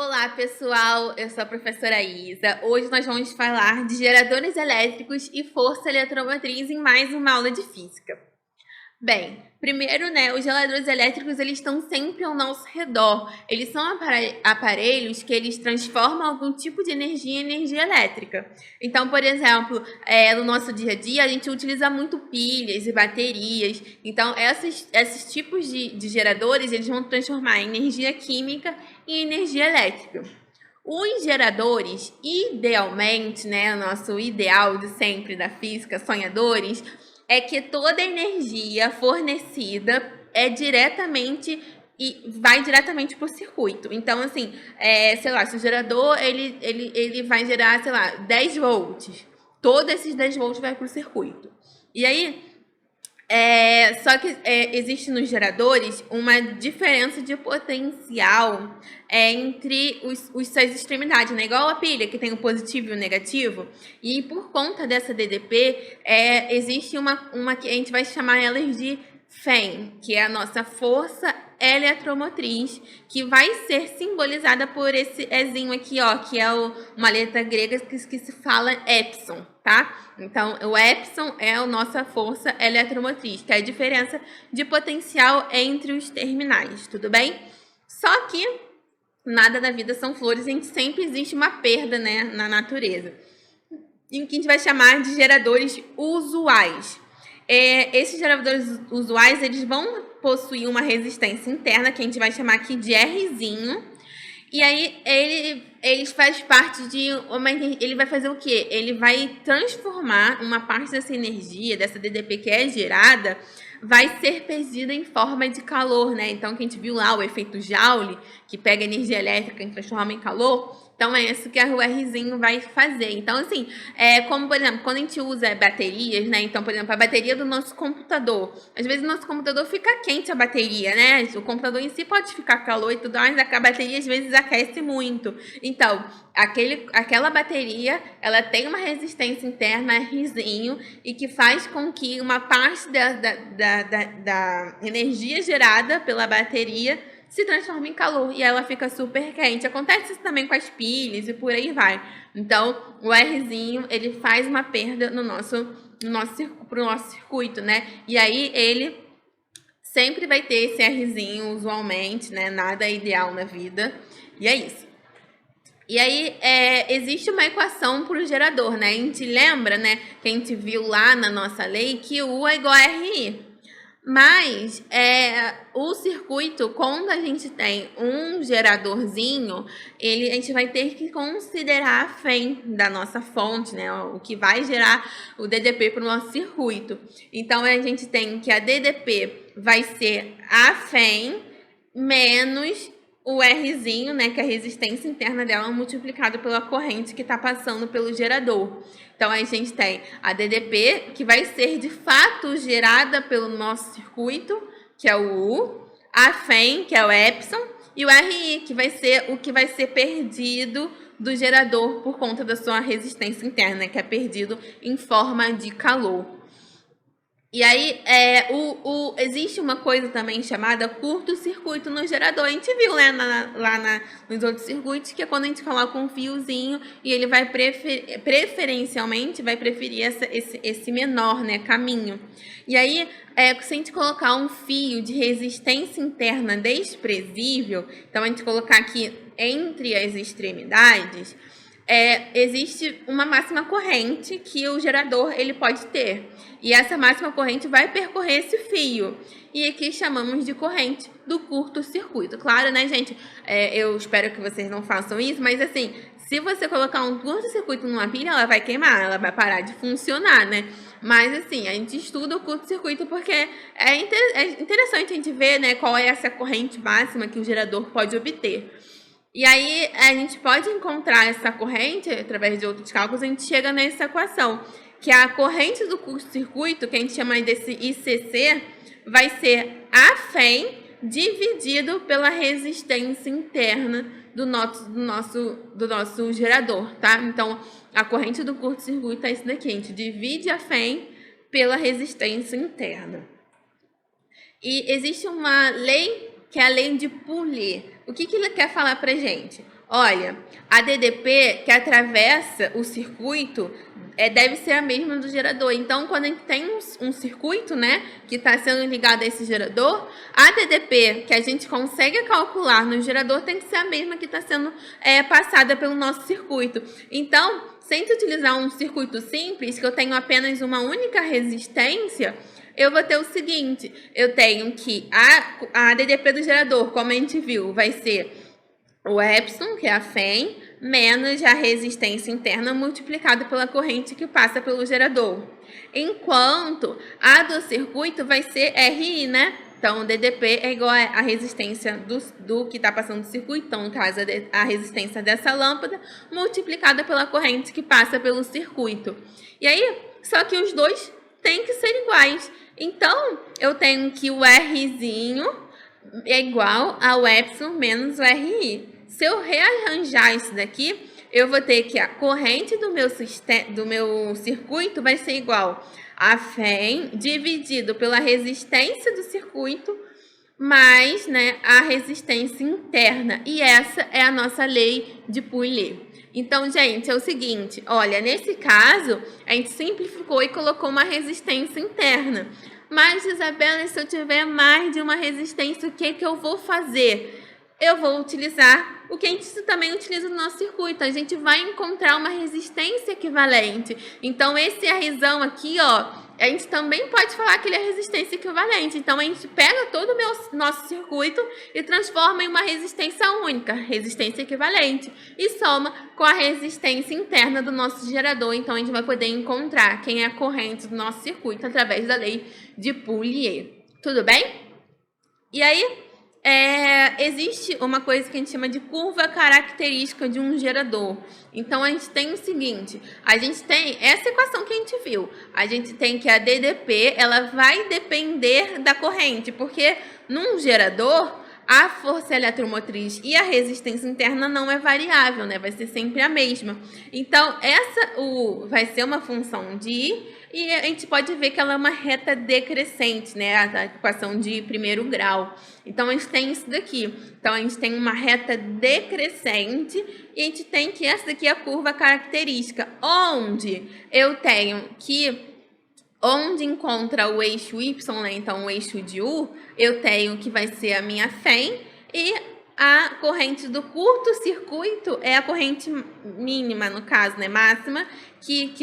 Olá, pessoal! Eu sou a professora Isa. Hoje nós vamos falar de geradores elétricos e força eletromotriz em mais uma aula de física. Bem, primeiro, os geradores elétricos eles estão sempre ao nosso redor. Eles são aparelhos que eles transformam algum tipo de energia em energia elétrica. Então, por exemplo, no nosso dia a dia, a gente utiliza muito pilhas e baterias. Então, esses tipos de geradores eles vão transformar energia química em energia elétrica. Os geradores, idealmente, o nosso ideal de sempre da física, sonhadores, é que toda a energia fornecida vai diretamente para o circuito. Então, assim, sei lá, se o gerador ele vai gerar, sei lá, 10 volts, todos esses 10 volts vai para o circuito. E aí, só que existe nos geradores uma diferença de potencial entre suas extremidades, né? Igual a pilha, que tem o positivo e o negativo. E por conta dessa DDP, existe uma que a gente vai chamar elas de FEM, que é a nossa força eletromotriz, que vai ser simbolizada por esse Ezinho aqui, ó, que é uma letra grega que se fala epsilon, tá? Então, o epsilon é a nossa força eletromotriz, que é a diferença de potencial entre os terminais, tudo bem? Só que nada da vida são flores, sempre existe uma perda, né, na natureza. E que a gente vai chamar de geradores usuais. Esses geradores usuais, eles vão possuir uma resistência interna, que a gente vai chamar aqui de Rzinho. E aí, ele faz parte de ele vai fazer o quê? Ele vai transformar uma parte dessa energia, dessa DDP que é gerada, vai ser perdida em forma de calor, né? Então, que a gente viu lá, o efeito Joule, que pega energia elétrica e transforma em calor. Então, é isso que o Rzinho vai fazer. Então, assim, como, por exemplo, quando a gente usa baterias, né? Então, por exemplo, a bateria do nosso computador. Às vezes, o nosso computador fica quente a bateria, né? O computador em si pode ficar calor e tudo mais, a bateria, às vezes, aquece muito. Então, aquela bateria, ela tem uma resistência interna, Rzinho, e que faz com que uma parte da energia gerada pela bateria se transforma em calor e ela fica super quente. Acontece isso também com as pilhas e por aí vai. Então, o Rzinho, ele faz uma perda pro nosso circuito, né? E aí, ele sempre vai ter esse Rzinho, usualmente, né? Nada é ideal na vida. E é isso. E aí, existe uma equação para o gerador, né? A gente lembra, né, que a gente viu lá na nossa lei que U é igual a RI. Mas o circuito, quando a gente tem um geradorzinho, a gente vai ter que considerar a FEM da nossa fonte, né? O que vai gerar o DDP para o nosso circuito. Então, a gente tem que a DDP vai ser a FEM menos o Rzinho, né, que é a resistência interna dela, multiplicado pela corrente que está passando pelo gerador. Então, a gente tem a DDP, que vai ser de fato gerada pelo nosso circuito, que é o U, a FEM, que é o epsilon, e o RI, que vai ser o que vai ser perdido do gerador por conta da sua resistência interna, que é perdido em forma de calor. E aí, existe uma coisa também chamada curto-circuito no gerador. A gente viu, né, nos outros circuitos, que é quando a gente coloca um fiozinho e ele vai preferencialmente vai preferir esse menor, né, caminho. E aí, se a gente colocar um fio de resistência interna desprezível, então a gente colocar aqui entre as extremidades, existe uma máxima corrente que o gerador ele pode ter. E essa máxima corrente vai percorrer esse fio. E aqui chamamos de corrente do curto-circuito. Claro, né, gente? Eu espero que vocês não façam isso, mas assim, se você colocar um curto-circuito numa pilha, ela vai queimar, ela vai parar de funcionar, né? Mas assim, a gente estuda o curto-circuito porque é interessante a gente ver, né, qual é essa corrente máxima que o gerador pode obter. E aí, a gente pode encontrar essa corrente, através de outros cálculos, a gente chega nessa equação, que a corrente do curto-circuito, que a gente chama desse ICC, vai ser a FEM dividido pela resistência interna do nosso gerador, tá? Então, a corrente do curto-circuito é isso daqui, a gente divide a FEM pela resistência interna. E existe uma lei que é a lei de Poulet. O que ele quer falar pra gente? Olha, a DDP que atravessa o circuito deve ser a mesma do gerador. Então, quando a gente tem um circuito, né, que está sendo ligado a esse gerador, a DDP que a gente consegue calcular no gerador tem que ser a mesma que está sendo passada pelo nosso circuito. Então, se a gente utilizar um circuito simples, que eu tenho apenas uma única resistência, eu vou ter o seguinte, eu tenho que a DDP do gerador, como a gente viu, vai ser o epsilon, que é a FEM, menos a resistência interna multiplicado pela corrente que passa pelo gerador. Enquanto a do circuito vai ser RI, né? Então, o DDP é igual a resistência do que está passando no circuito, então, no caso, a resistência dessa lâmpada, multiplicada pela corrente que passa pelo circuito. E aí, só que os dois têm que ser iguais. Então, eu tenho que o Rzinho é igual ao epsilon menos o RI. Se eu rearranjar isso daqui, eu vou ter que a corrente do meu circuito vai ser igual a FEM dividido pela resistência do circuito mais, né, a resistência interna. E essa é a nossa lei de Pouillet. Então, gente, é o seguinte, olha, nesse caso, a gente simplificou e colocou uma resistência interna. Mas, Isabela, se eu tiver mais de uma resistência, o que eu vou fazer? Eu vou utilizar o que a gente também utiliza no nosso circuito. A gente vai encontrar uma resistência equivalente. Então, esse Rzão aqui, ó, a gente também pode falar que ele é resistência equivalente. Então, a gente pega todo o nosso circuito e transforma em uma resistência única, resistência equivalente, e soma com a resistência interna do nosso gerador. Então, a gente vai poder encontrar quem é a corrente do nosso circuito através da lei de Pouillet. Tudo bem? E aí, existe uma coisa que a gente chama de curva característica de um gerador. Então, a gente tem o seguinte, a gente tem essa equação que a gente viu. A gente tem que a DDP, ela vai depender da corrente, porque num gerador, a força eletromotriz e a resistência interna não é variável, né? Vai ser sempre a mesma. Então, essa vai ser uma função de I, e a gente pode ver que ela é uma reta decrescente, né? A equação de primeiro grau. Então, a gente tem isso daqui. Então, a gente tem uma reta decrescente e a gente tem que essa daqui é a curva característica, onde eu tenho que onde encontra o eixo Y, né? Então, o eixo de U, eu tenho que vai ser a minha FEM e a corrente do curto-circuito é a corrente mínima, no caso, né? Máxima, que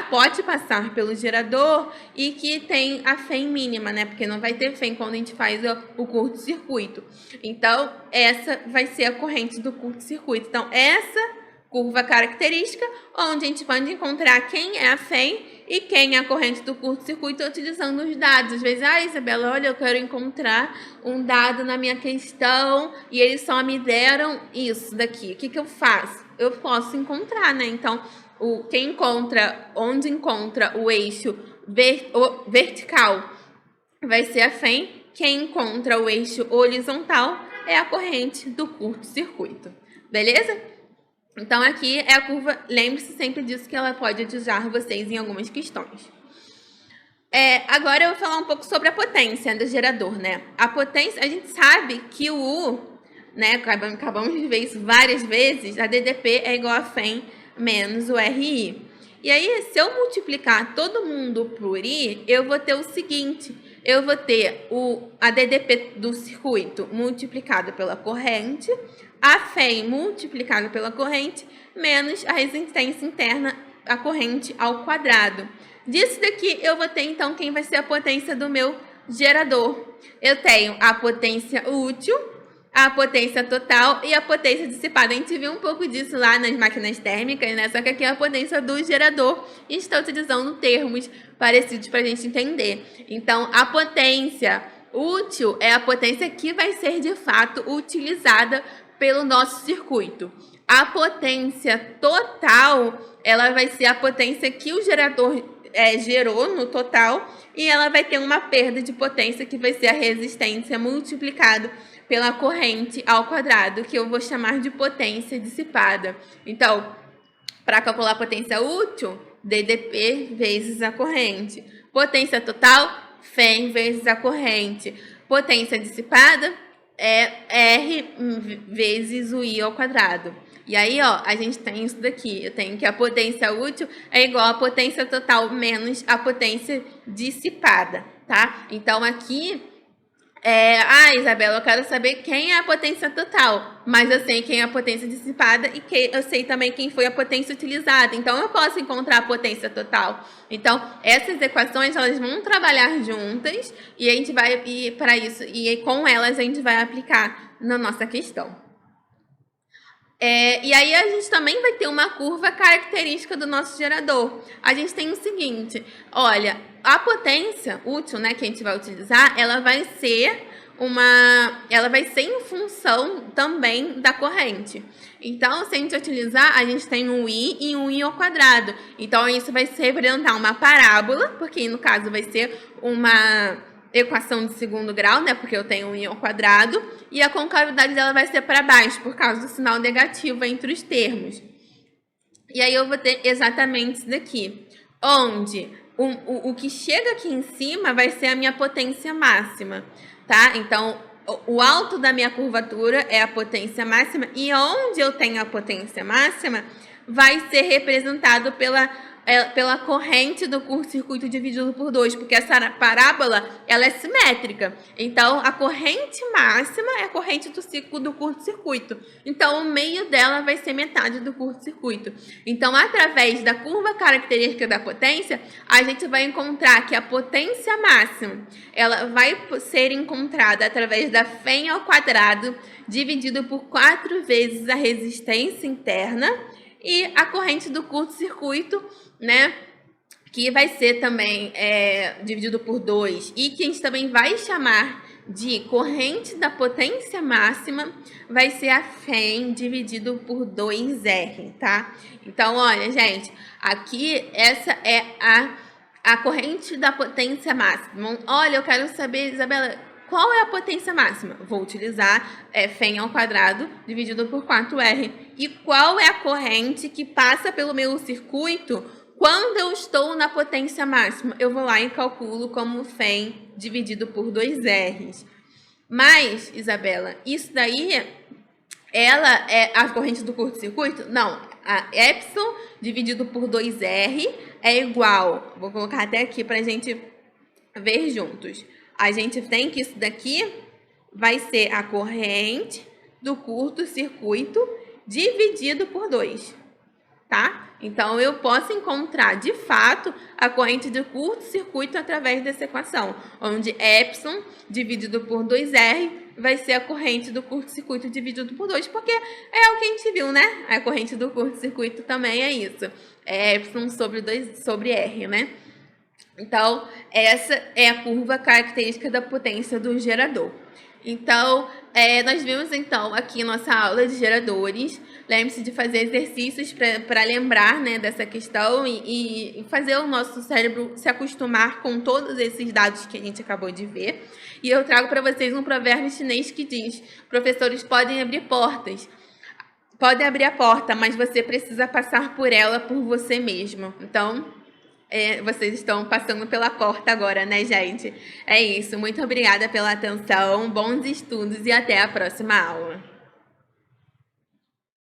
pode passar pelo gerador e que tem a FEM mínima, né? Porque não vai ter FEM quando a gente faz o curto-circuito. Então, essa vai ser a corrente do curto-circuito. Então, essa curva característica, onde a gente pode encontrar quem é a FEM e quem é a corrente do curto-circuito utilizando os dados. Às vezes, Isabela, olha, eu quero encontrar um dado na minha questão e eles só me deram isso daqui. O que eu faço? Eu posso encontrar, né? Então, onde encontra o eixo vertical vai ser a FEM. Quem encontra o eixo horizontal é a corrente do curto-circuito. Beleza? Então, aqui é a curva, lembre-se sempre disso que ela pode ajudar vocês em algumas questões. Agora eu vou falar um pouco sobre a potência do gerador, né? A potência, a gente sabe que o U, né, acabamos de ver isso várias vezes, a DDP é igual a FEM menos o RI. E aí, se eu multiplicar todo mundo por I, eu vou ter o seguinte, eu vou ter a DDP do circuito multiplicado pela corrente, a FEM multiplicado pela corrente, menos a resistência interna, a corrente ao quadrado. Disso daqui, eu vou ter, então, quem vai ser a potência do meu gerador. Eu tenho a potência útil, a potência total e a potência dissipada. A gente viu um pouco disso lá nas máquinas térmicas, né? Só que aqui é a potência do gerador e está utilizando termos parecidos para a gente entender. Então, a potência útil é a potência que vai ser, de fato, utilizada pelo nosso circuito. A potência total, ela vai ser a potência que o gerador gerou no total e ela vai ter uma perda de potência que vai ser a resistência multiplicado pela corrente ao quadrado, que eu vou chamar de potência dissipada. Então, para calcular a potência útil, DDP vezes a corrente. Potência total, FEM vezes a corrente. Potência dissipada, é R vezes o I ao quadrado. E aí, ó, a gente tem isso daqui. Eu tenho que a potência útil é igual à potência total menos a potência dissipada, tá? Então, aqui Isabela, eu quero saber quem é a potência total, mas eu sei quem é a potência dissipada e eu sei também quem foi a potência utilizada. Então, eu posso encontrar a potência total. Então, essas equações, elas vão trabalhar juntas e a gente vai, e para isso, e com elas a gente vai aplicar na nossa questão. E aí a gente também vai ter uma curva característica do nosso gerador. A gente tem o seguinte, olha, a potência útil, né, que a gente vai utilizar, ela vai ser em função também da corrente. Então, se a gente utilizar, a gente tem um I e um I ao quadrado. Então, isso vai se representar uma parábola, porque no caso vai ser uma equação de segundo grau, né? Porque eu tenho um I ao quadrado. E a concavidade dela vai ser para baixo, por causa do sinal negativo entre os termos. E aí eu vou ter exatamente isso daqui. Onde o que chega aqui em cima vai ser a minha potência máxima, tá? Então, o alto da minha curvatura é a potência máxima. E onde eu tenho a potência máxima vai ser representado pela corrente do curto-circuito dividido por 2, porque essa parábola ela é simétrica. Então, a corrente máxima é a corrente do ciclo do curto-circuito. Então, o meio dela vai ser metade do curto-circuito. Então, através da curva característica da potência, a gente vai encontrar que a potência máxima ela vai ser encontrada através da Φ ao quadrado dividido por 4 vezes a resistência interna e a corrente do curto-circuito, né, que vai ser também dividido por 2 e que a gente também vai chamar de corrente da potência máxima, vai ser a Φ dividido por 2R, tá? Então, olha, gente, aqui essa é a corrente da potência máxima. Olha, eu quero saber, Isabela, qual é a potência máxima? Vou utilizar Φ ao quadrado dividido por 4R. E qual é a corrente que passa pelo meu circuito quando eu estou na potência máxima? Eu vou lá e calculo como Φ dividido por 2R. Mas, Isabela, isso daí, ela é a corrente do curto-circuito? Não. A epsilon dividido por 2R é igual, vou colocar até aqui para a gente ver juntos. A gente tem que isso daqui vai ser a corrente do curto-circuito dividido por 2, tá? Então, eu posso encontrar, de fato, a corrente do curto-circuito através dessa equação, onde epsilon dividido por 2R vai ser a corrente do curto-circuito dividido por 2, porque é o que a gente viu, né? A corrente do curto-circuito também é isso. É epsilon sobre R, né? Então, essa é a curva característica da potência do gerador. Então, nós vimos, então, aqui nossa aula de geradores. Lembre-se de fazer exercícios para lembrar, né, dessa questão e fazer o nosso cérebro se acostumar com todos esses dados que a gente acabou de ver. E eu trago para vocês um provérbio chinês que diz: professores podem abrir portas. Pode abrir a porta, mas você precisa passar por ela por você mesmo. Então, vocês estão passando pela porta agora, né, gente? É isso. Muito obrigada pela atenção, bons estudos e até a próxima aula.